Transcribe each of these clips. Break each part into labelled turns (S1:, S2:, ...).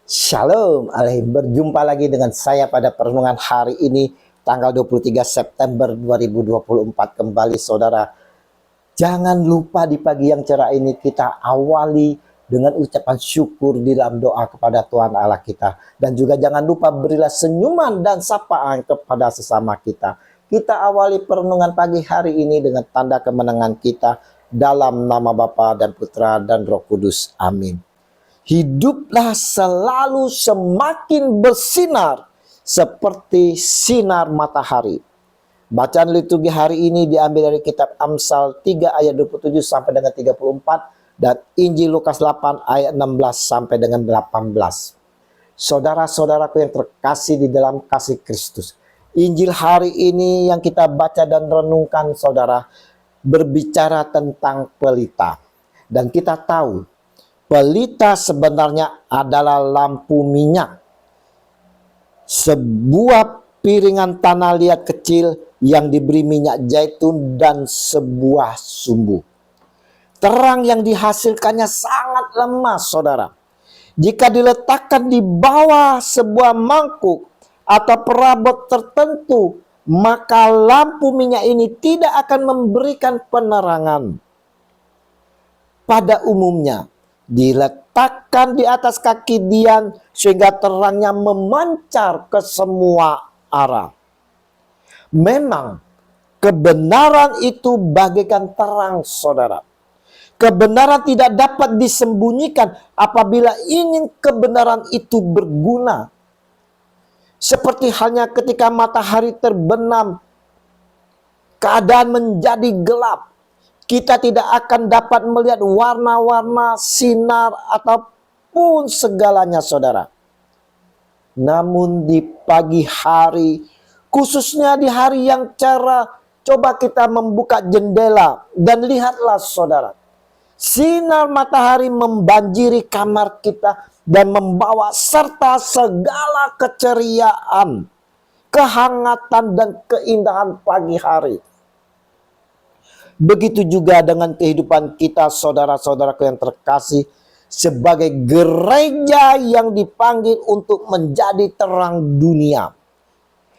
S1: Shalom, berjumpa lagi dengan saya pada pertemuan hari ini tanggal 23 September 2024 kembali saudara. Jangan lupa di pagi yang cerah ini kita awali dengan ucapan syukur di dalam doa kepada Tuhan Allah kita. Dan juga jangan lupa berilah senyuman dan sapaan kepada sesama kita. Kita awali perenungan pagi hari ini dengan tanda kemenangan kita dalam nama Bapa dan Putra dan Roh Kudus. Amin. Hiduplah selalu semakin bersinar seperti sinar matahari. Bacaan liturgi hari ini diambil dari kitab Amsal 3 ayat 27 sampai dengan 34 dan Injil Lukas 8 ayat 16 sampai dengan 18. Saudara-saudaraku yang terkasih di dalam kasih Kristus, Injil hari ini yang kita baca dan renungkan saudara berbicara tentang pelita. Dan kita tahu pelita sebenarnya adalah lampu minyak. Sebuah piringan tanah liat kecil yang diberi minyak zaitun dan sebuah sumbu. Terang yang dihasilkannya sangat lemah saudara. Jika diletakkan di bawah sebuah mangkuk atau perabot tertentu, maka lampu minyak ini tidak akan memberikan penerangan. Pada umumnya, diletakkan di atas kaki Dian sehingga terangnya memancar ke semua arah. Memang kebenaran itu bagaikan terang saudara. Kebenaran tidak dapat disembunyikan apabila ingin kebenaran itu berguna. Seperti halnya ketika matahari terbenam, keadaan menjadi gelap. Kita tidak akan dapat melihat warna-warna, sinar, ataupun segalanya saudara. Namun di pagi hari, khususnya di hari yang cerah, coba kita membuka jendela dan lihatlah saudara. Sinar matahari membanjiri kamar kita dan membawa serta segala keceriaan, kehangatan dan keindahan pagi hari. Begitu juga dengan kehidupan kita saudara-saudaraku yang terkasih sebagai gereja yang dipanggil untuk menjadi terang dunia.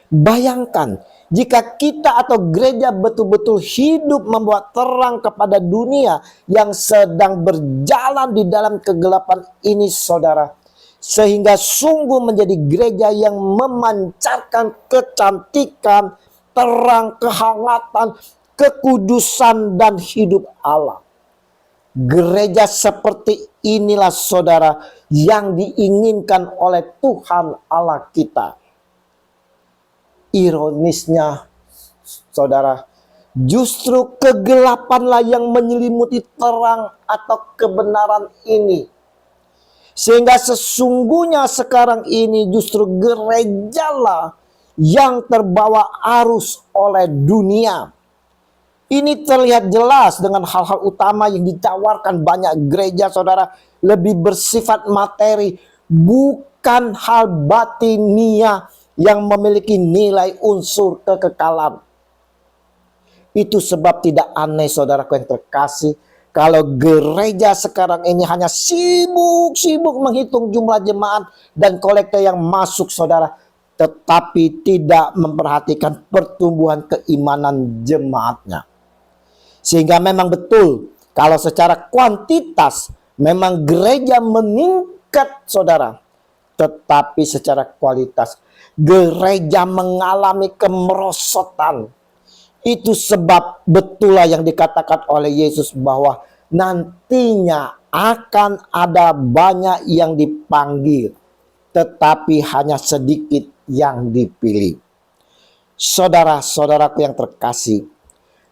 S1: Bayangkan jika kita atau gereja betul-betul hidup membawa terang kepada dunia yang sedang berjalan di dalam kegelapan ini saudara. Sehingga sungguh menjadi gereja yang memancarkan kecantikan, terang, kehangatan, kekudusan dan hidup Allah. Gereja seperti inilah saudara yang diinginkan oleh Tuhan Allah kita. Ironisnya saudara, justru kegelapanlah yang menyelimuti terang atau kebenaran ini. Sehingga sesungguhnya sekarang ini justru gerejalah yang terbawa arus oleh dunia. Ini terlihat jelas dengan hal-hal utama yang ditawarkan banyak gereja saudara. Lebih bersifat materi, bukan hal batinia yang memiliki nilai unsur kekekalan. Itu sebab tidak aneh saudaraku yang terkasih, kalau gereja sekarang ini hanya sibuk-sibuk menghitung jumlah jemaat dan kolektor yang masuk saudara, tetapi tidak memperhatikan pertumbuhan keimanan jemaatnya. Sehingga memang betul kalau secara kuantitas memang gereja meningkat saudara. Tetapi secara kualitas gereja mengalami kemerosotan. Itu sebab betullah yang dikatakan oleh Yesus bahwa nantinya akan ada banyak yang dipanggil. Tetapi hanya sedikit yang dipilih. Saudara-saudaraku yang terkasih,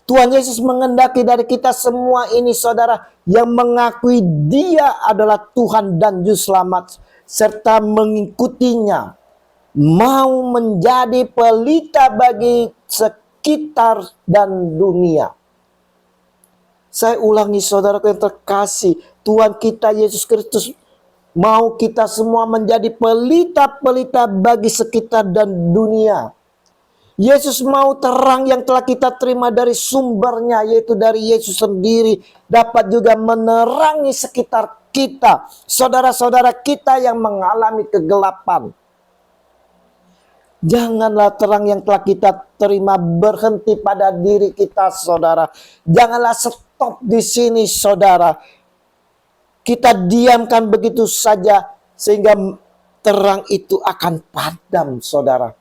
S1: Tuhan Yesus mengendaki dari kita semua ini saudara yang mengakui Dia adalah Tuhan dan Juru Selamat serta mengikutinya, mau menjadi pelita bagi sekitar dan dunia. Saya ulangi saudaraku yang terkasih, Tuhan kita Yesus Kristus mau kita semua menjadi pelita-pelita bagi sekitar dan dunia. Yesus mau terang yang telah kita terima dari sumbernya, yaitu dari Yesus sendiri, dapat juga menerangi sekitar kita, saudara-saudara kita yang mengalami kegelapan. Janganlah terang yang telah kita terima berhenti pada diri kita, saudara. Janganlah stop di sini, saudara. Kita diamkan begitu saja sehingga terang itu akan padam, saudara.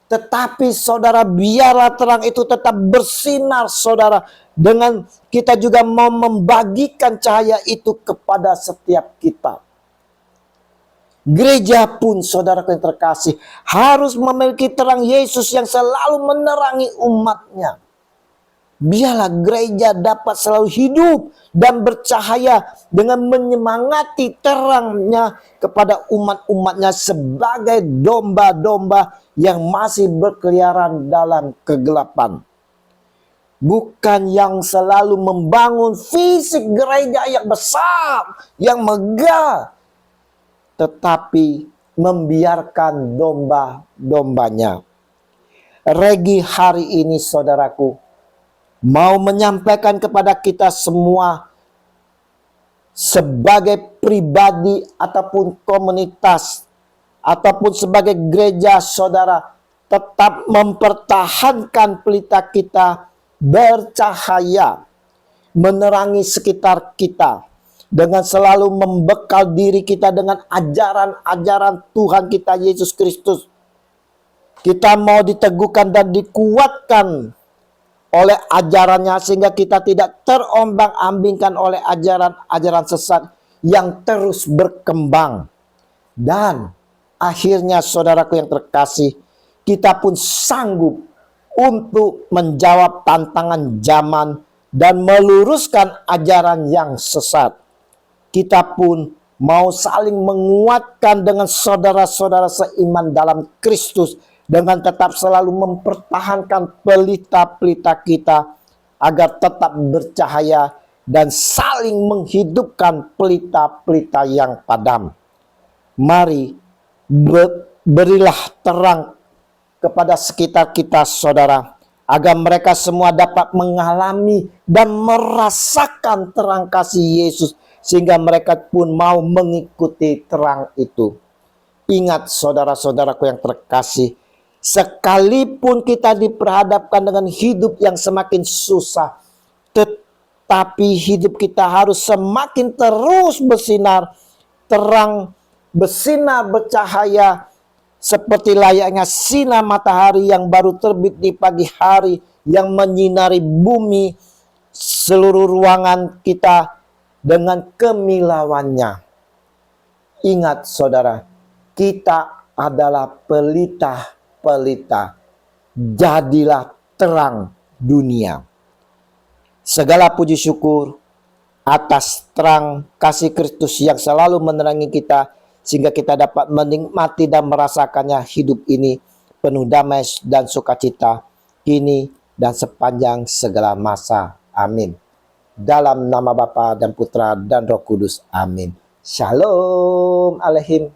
S1: Tetapi saudara, biarlah terang itu tetap bersinar, saudara. Dengan kita juga mau membagikan cahaya itu kepada setiap kita. Gereja pun, saudara yang terkasih, harus memiliki terang Yesus yang selalu menerangi umatnya. Biarlah gereja dapat selalu hidup dan bercahaya dengan menyemangati terangnya kepada umat-umatnya sebagai domba-domba yang masih berkeliaran dalam kegelapan. Bukan yang selalu membangun fisik gereja yang besar, yang megah, tetapi membiarkan domba-dombanya. Regi hari ini, saudaraku, mau menyampaikan kepada kita semua sebagai pribadi ataupun komunitas ataupun sebagai gereja, saudara, tetap mempertahankan pelita kita bercahaya, menerangi sekitar kita, dengan selalu membekal diri kita dengan ajaran-ajaran Tuhan kita Yesus Kristus. Kita mau diteguhkan dan dikuatkan oleh ajarannya sehingga kita tidak terombang-ambingkan oleh ajaran-ajaran sesat yang terus berkembang. Dan akhirnya, saudaraku yang terkasih, kita pun sanggup untuk menjawab tantangan zaman dan meluruskan ajaran yang sesat. Kita pun mau saling menguatkan dengan saudara-saudara seiman dalam Kristus, dengan tetap selalu mempertahankan pelita-pelita kita agar tetap bercahaya dan saling menghidupkan pelita-pelita yang padam. Mari berilah terang kepada sekitar kita, saudara, agar mereka semua dapat mengalami dan merasakan terang kasih Yesus, sehingga mereka pun mau mengikuti terang itu. Ingat, saudara-saudaraku yang terkasih, sekalipun kita diperhadapkan dengan hidup yang semakin susah, tetapi hidup kita harus semakin terus bersinar, terang, bersinar, bercahaya, seperti layaknya sinar matahari yang baru terbit di pagi hari, yang menyinari bumi, seluruh ruangan kita dengan kemilauannya. Ingat, saudara, kita adalah pelita-pelita. Jadilah terang dunia. Segala puji syukur atas terang kasih Kristus yang selalu menerangi kita, sehingga kita dapat menikmati dan merasakannya hidup ini penuh damai dan sukacita, kini dan sepanjang segala masa. Amin. Dalam nama Bapa dan Putra dan Roh Kudus. Amin. Shalom Alehim.